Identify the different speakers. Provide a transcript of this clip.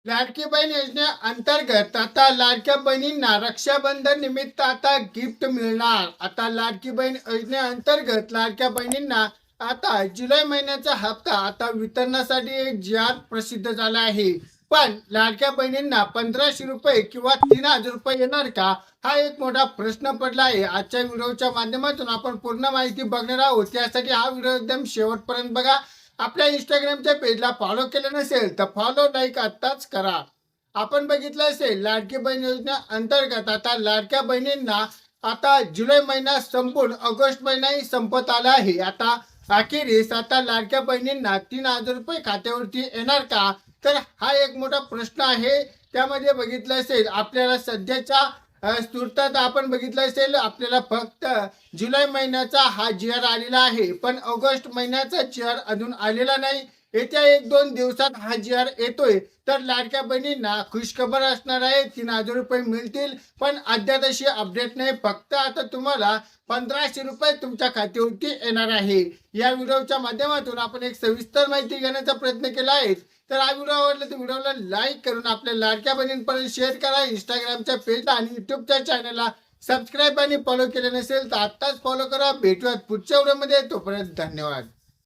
Speaker 1: लाडकी बहीण योजनेअंतर्गत आता लाडक्या बहिणींना रक्षाबंधन निमित्त आता गिफ्ट मिळणार. आता लाडकी बहीण योजनेअंतर्गत लाडक्या बहिणींना आता जुलै महिन्याचा हप्ता आता वितरणासाठी एक जी प्रसिद्ध झाला आहे. पण लाडक्या बहिणींना 1500 रुपये किंवा 3000 रुपये येणार का? हा एक मोठा प्रश्न पडला आहे. आजच्या व्हिडिओच्या माध्यमातून आपण पूर्ण माहिती बघणार आहोत. त्यासाठी हा व्हिडिओ एकदम शेवटपर्यंत बघा. आपल्या इंस्टाग्रामच्या पेजला फॉलो केलं नसेल तर फॉलो लाईक आत्ताच करा. आपण बघितलं असेल लाडकी बहीण योजना अंतर्गत आता लाडक्या बहिणींना आता जुलै महिना संपून ऑगस्ट महिनाही संपत आला आहे. आता अखेरीस आता लाडक्या बहिणींना 3000 रुपये खात्यावरती येणार का? तर हा एक मोठा प्रश्न आहे. त्यामध्ये बघितलं असेल आपल्याला सध्याच्या तूर्तात आपण बघितलं असेल आपल्याला फक्त जुलै महिन्याचा हा जी.आर. आलेला आहे, पण ऑगस्ट महिन्याचा जी.आर. अजून आलेला नाही. येत्या 1-2 दिवसात हा जी.आर. येतोय. तर लाडक्या बहिणींना खुशखबर असणार आहे, 3000 रुपये मिळतील. पण अद्याप अशी अपडेट नाही. फक्त आता तुम्हाला 1500 रुपये तुमच्या खात्यावरती येणार आहे. या व्हिडिओच्या माध्यमातून आपण एक सविस्तर माहिती घेण्याचा प्रयत्न केला आहे. तर हा व्हिडिओ आवडला तर व्हिडिओला लाईक करून आपल्या लाडक्या बहिणींपर्यंत शेअर करा. इंस्टाग्रामच्या पेजला आणि युट्यूबच्या चॅनलला सबस्क्राईब आणि फॉलो केले नसेल तर आत्ताच फॉलो करा. भेटूयात पुढच्या व्हिडिओमध्ये. तोपर्यंत धन्यवाद.